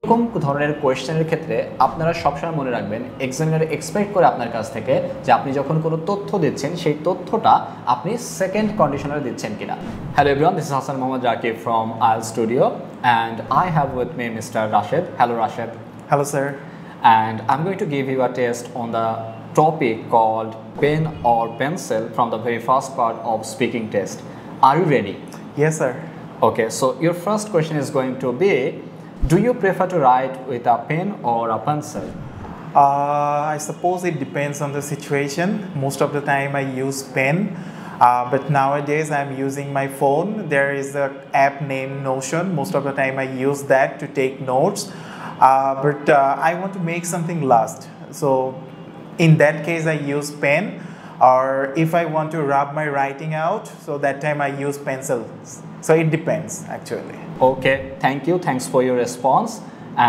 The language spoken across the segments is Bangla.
এরকম ধরনের কোয়েশ্চেনের ক্ষেত্রে আপনারা সবসময় মনে রাখবেন এক্সামিনার এক্সপেক্ট করে আপনার কাছ থেকে যে আপনি যখন কোনো তথ্য দিচ্ছেন সেই তথ্যটা আপনি সেকেন্ড কন্ডিশনারে দিচ্ছেন কিনা। Hello everyone, this is Hasan Mohammad Rakib from IELTS Studio and I have with me Mr. Rashid. Hello Rashid. Hello sir. And I'm going to give you a test on the topic called pen or pencil from the very first part of speaking test. Are you ready? Yes sir. Okay, so your first question is going to be, do you prefer to write with a pen or a pencil? I suppose it depends on the situation. Most of the time I use pen, but nowadays I'm using my phone. There is an app named Notion. Most of the time I use that to take notes, but I want to make something last. So in that case I use pen, or if I want to rub my writing out, so that time I use pencils. So it depends actually. Okay, thanks for your response,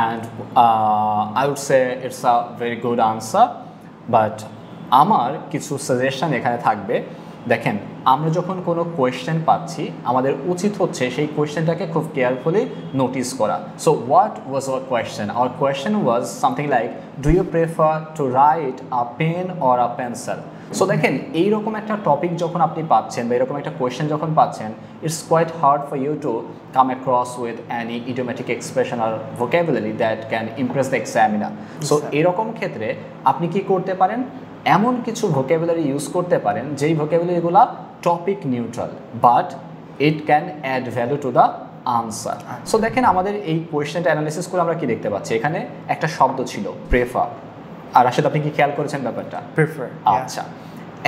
and I would say it's a very good answer, but আমার কিছু সাজেশন এখানে থাকবে। দেখেন, আমরা যখন কোনো কোয়েশ্চেন পাচ্ছি আমাদের উচিত হচ্ছে সেই কোয়েশ্চেনটাকে খুব কেয়ারফুলি নোটিস করা। So what was our question? Our question was something like, do you prefer to write a pen or a pencil? So দেখেন, এইরকম একটা টপিক যখন আপনি পাচ্ছেন বা এরকম একটা কোয়েশ্চেন যখন পাচ্ছেন, it's quite hard for you to come across with any idiomatic expression or vocabulary that can impress the examiner. So এরকম ক্ষেত্রে আপনি কি করতে পারেন? এমন কিছু ভোকাবুলারি ইউজ করতে পারেন যেই ভোকাবুলারিগুলো topic neutral, but it can add value to the answer. So দেখেন, আমাদের এই কোয়েশ্চেনটা অ্যানালিসিস করে আমরা কি দেখতে পাচ্ছি, এখানে একটা শব্দ ছিল প্রেফার। আর রাশেদ, আপনি কি খেয়াল করেছেন ব্যাপারটা? Prefer. আচ্ছা,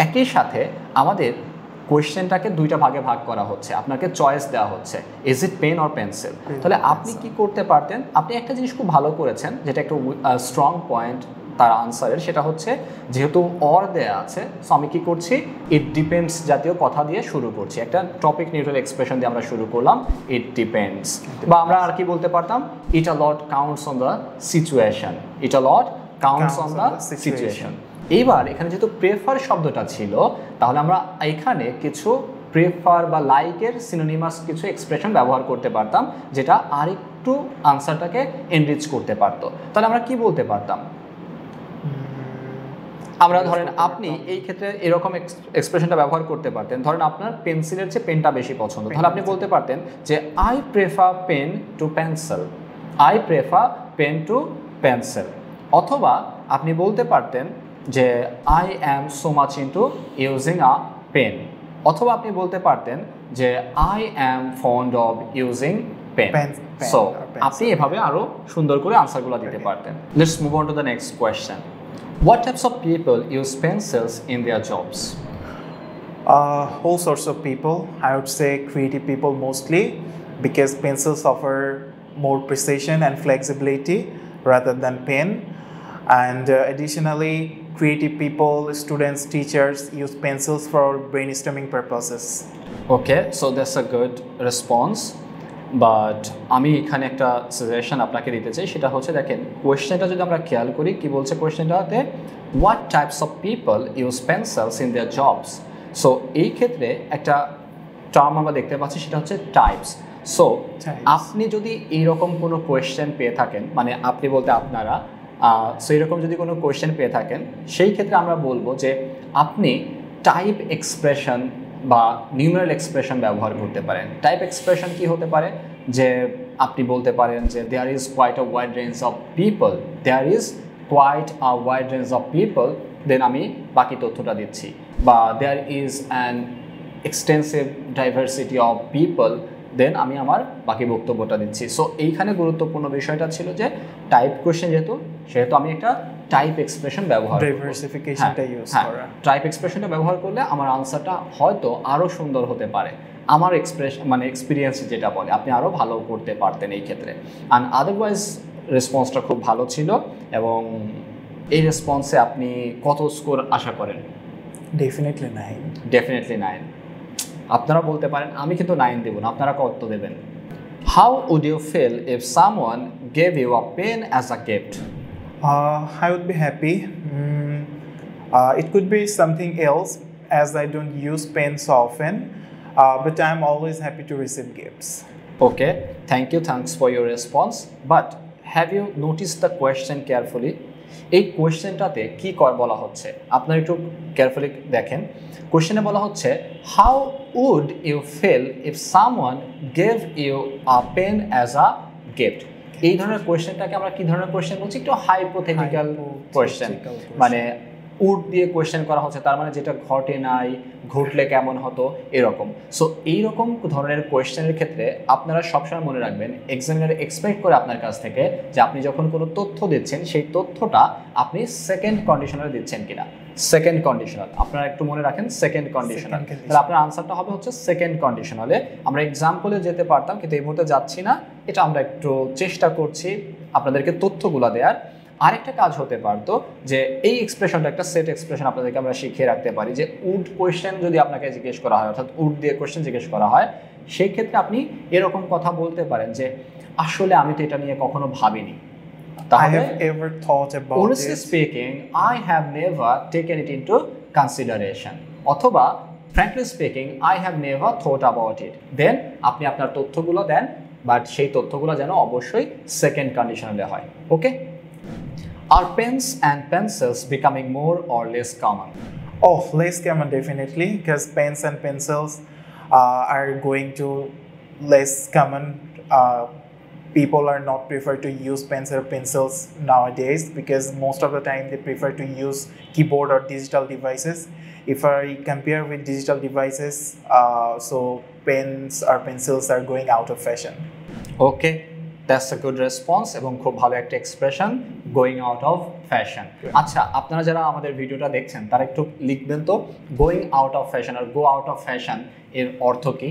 একই সাথে আমাদের কোয়েশ্চেনটাকে দুইটা ভাগে ভাগ করা হচ্ছে, আপনাকে চয়েস দেওয়া হচ্ছে, is it pen or pencil. তাহলে আপনি কি করতে পারতেন? আপনি একটা জিনিস খুব ভালো করেছেন, যেটা একটা স্ট্রং পয়েন্ট তার আনসারের, সেটা হচ্ছে যেহেতু অর দেয়া আছে, সো আমি কি করছি, ইট ডিপেন্ডস জাতীয় কথা দিয়ে শুরু করছি, একটা টপিক নিউট্রাল এক্সপ্রেশন দিয়ে আমরা শুরু করলাম, ইট ডিপেন্ডস। বা আমরা আর কি বলতে পারতাম, it a lot counts on the situation, it a lot counts on the situation. এইবার এখানে যেহেতু প্রেফার শব্দটা ছিল, তাহলে আমরা এখানে কিছু প্রেফার বা লাইকের সিনোনিমাস কিছু এক্সপ্রেশন ব্যবহার করতে পারতাম, যেটা আরেকটু আনসারটাকে এনরিচ করতে পারতো। তাহলে আমরা কি বলতে পারতাম? আমরা ধরেন আপনি এই ক্ষেত্রে এরকম এক্সপ্রেশনটা ব্যবহার করতে পারতেন, ধরেন আপনার পেন্সিলের চেয়ে পেনটা বেশি পছন্দ, তাহলে আপনি বলতে পারতেন যে I prefer pen to pencil, I prefer pen to pencil. অথবা আপনি বলতে পারতেন যে I am so much into using a pen. অথবা আপনি বলতে পারতেন যে I am fond of using pen. So আপনি এভাবে আরও সুন্দর করে আনসারগুলো দিতে পারতেন। Let's move on to the next question. What types of people use pencils in their jobs? All sorts of people. I would say creative people mostly, because pencils offer more precision and flexibility rather than pen. And additionally, creative people, students, teachers use pencils for brainstorming purposes. Okay, so that's a good response. But আমি এখানে একটা সাজেশন আপনাকে দিতে চাই, সেটা হচ্ছে দেখেন, কোয়েশ্চেনটা যদি আমরা খেয়াল করি, কি বলছে কোয়েশ্চেনটাতে, what types of people use pencils in their jobs. So এই ক্ষেত্রে একটা টার্ম আমরা দেখতে পাচ্ছি, সেটা হচ্ছে টাইপস। সো আপনি যদি এইরকম কোনো কোয়েশ্চেন পেয়ে থাকেন, মানে আপনি বলতে আপনারা, সো এরকম যদি কোনো কোয়েশ্চেন পেয়ে থাকেন, সেই ক্ষেত্রে আমরা বলবো যে আপনি টাইপ এক্সপ্রেশন বা নিউমেরাল এক্সপ্রেশন ব্যবহার করতে পারেন। টাইপ এক্সপ্রেশন কি হতে পারে, যে আপনি বলতে পারেন যে there is quite a wide range of people, there is quite a wide range of people, then আমি বাকি তথ্যটা দিচ্ছি। বা there is an extensive diversity of people, then আমি আমার বাকি বক্তব্যটা দিচ্ছি। সো এইখানে গুরুত্বপূর্ণ বিষয়টা ছিল যে টাইপ কোয়েশ্চেন সেহেতু আমি একটা টাইপ এক্সপ্রেশন ব্যবহার করব। টাইপ এক্সপ্রেশনটা ব্যবহার করলে আমার আনসারটা হয়তো আরও সুন্দর হতে পারে, আমার মানে এক্সপিরিয়েন্স যেটা বলে, আপনি আরও ভালো করতে পারতেন এই ক্ষেত্রে। অ্যান্ড আদারওয়াইজ রেসপন্সটা খুব ভালো ছিল, এবং এই রেসপন্সে আপনি কত স্কোর আশা করেন? ডেফিনেটলি 9। ডেফিনেটলি 9। আপনারা বলতে পারেন, আমি কিন্তু 9 দেব না, আপনারা কত দেবেন? How would you feel if someone gave you a pen as a gift? I would be happy. It could be something else, as I don't use pens often, but I'm always happy to receive gifts. Okay, thanks for your response. But have you notice the question carefully? এই কোয়েশ্চেনটাতে কী বলা হচ্ছে আপনারা একটু কেয়ারফুলি দেখেন। কোয়েশ্চেনে বলা হচ্ছে how would you feel if someone gave you a pen as a gift? এই ধরনের কোয়েশ্চেনটাকে আমরা কি ধরনের কোয়েশ্চেন বলছি? একটু হাইপোথেটিক্যাল কোয়েশ্চেন, মানে উড দিয়ে কোয়েশ্চেন করা হচ্ছে, তার মানে যেটা ঘটে নাই, ঘটলে কেমন হতো এরকম। সো এইরকম ধরনের কোয়েশ্চেনের ক্ষেত্রে আপনারা সবসময় মনে রাখবেন এক্সামিনার এক্সপেক্ট করে আপনার কাছ থেকে যে আপনি যখন কোনো তথ্য দিচ্ছেন সেই তথ্যটা আপনি সেকেন্ড কন্ডিশনালে দিচ্ছেন কিনা। সেকেন্ড কন্ডিশনাল আপনারা একটু মনে রাখেন, সেকেন্ড কন্ডিশনাল, তাহলে আপনার আনসারটা হবে হচ্ছে সেকেন্ড কন্ডিশনালে। আমরা এক্সাম্পলে যেতে পারতাম কিন্তু এই মুহূর্তে যাচ্ছি না, এটা আমরা একটু চেষ্টা করছি আপনাদেরকে তথ্যগুলো দেওয়ার। আরেকটা কাজ হতে পারতো যে এই এক্সপ্রেশনটা একটা সেট এক্সপ্রেশন আপনাদেরকে আমরা শিখিয়ে রাখতে পারি যে উড কোয়েশ্চেন যদি আপনাকে জিজ্ঞেস করা হয়, অর্থাৎ উড দিয়ে কোয়েশ্চেন জিজ্ঞেস করা হয়, সেই ক্ষেত্রে আপনি এরকম কথা বলতে পারেন যে আসলে আমি তো এটা নিয়ে কখনো ভাবিনি। তাহলে honestly speaking, I have never taken it into consideration, অথবা frankly speaking, I have never thought about it. Then আপনি আপনার তথ্যগুলো দেন, বাট সেই তথ্যগুলো যেন অবশ্যই সেকেন্ড কন্ডিশনালে হয়। ওকে? Are pens and pencils becoming more or less common? Oh, less common definitely, because pens and pencils are going to less common. People are not prefer to use pens or pencils nowadays because most of the time they prefer to use keyboard or digital devices. If I compare with digital devices, so pens or pencils are going out of fashion. Okay. That's a good response এবং খুব ভালো একটা expression, going out of fashion. আচ্ছা, আপনারা যারা আমাদের ভিডিওটা দেখছেন তারা একটু লিখবেন তো গোয়িং আউট অফ ফ্যাশন আর গো আউট অফ ফ্যাশন এর অর্থ কি।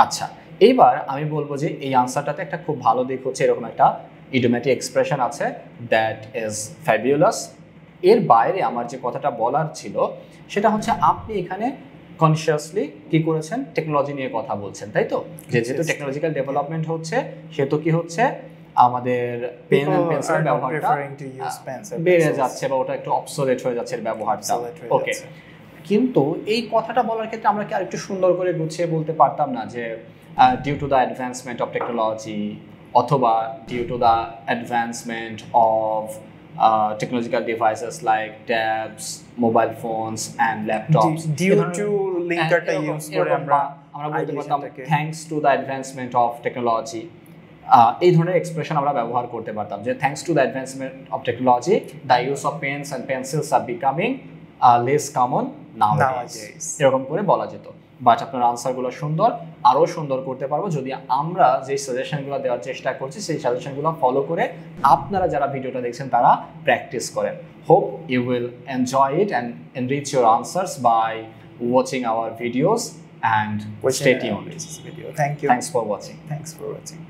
আচ্ছা, এইবার আমি বলবো যে এই আনসারটাতে একটা খুব ভালো দিক হচ্ছে এরকম একটা ইডিওম্যাটিক এক্সপ্রেশন আছে, দ্যাট ইজ ফ্যাবিউলাস। এর বাইরে আমার যে কথাটা বলার ছিল সেটা হচ্ছে আপনি এখানে কনসিয়াসলি কি করেছেন, টেকনোলজি নিয়ে কথা বলছেন, তাই তো? যেহেতু টেকনোলজিক্যাল ডেভেলপমেন্ট হচ্ছে সেহেতু কি হচ্ছে আমাদের পেন এন্ড পেন্সিলের ব্যবহারটা বেড়ে যাচ্ছে বা ওটা একটু অবসোলেট হয়ে যাচ্ছে এর ব্যবহারটা। ওকে, কিন্তু এই কথাটা বলার ক্ষেত্রে আমরা কি আরেকটু সুন্দর করে গুছিয়ে বলতে পারতাম না যে due to the advancement of technology, অথবা due to the advancement of technological devices like tabs, mobile phones and laptops. Due to linkerটা ইউজ করে আমরা বলতে পারতাম thanks to the advancement of technology. এই ধরনের এক্সপ্রেশন আমরা ব্যবহার করতে পারতাম যে thanks to the advancement of technology, the use of pens and pencils are becoming less common nowadays. এরকম করে বলা যেত। বাট আপনার আনসারগুলো সুন্দর, আরও সুন্দর করতে পারবো যদি আমরা যে সাজেশনগুলো দেওয়ার চেষ্টা করছি সেই সাজেশনগুলো ফলো করে আপনারা যারা ভিডিওটা দেখছেন তারা প্র্যাকটিস করেন। Hope you will enjoy it and enrich your answers by watching our videos and stay tuned. Thank you. Thanks for watching. Thanks for watching.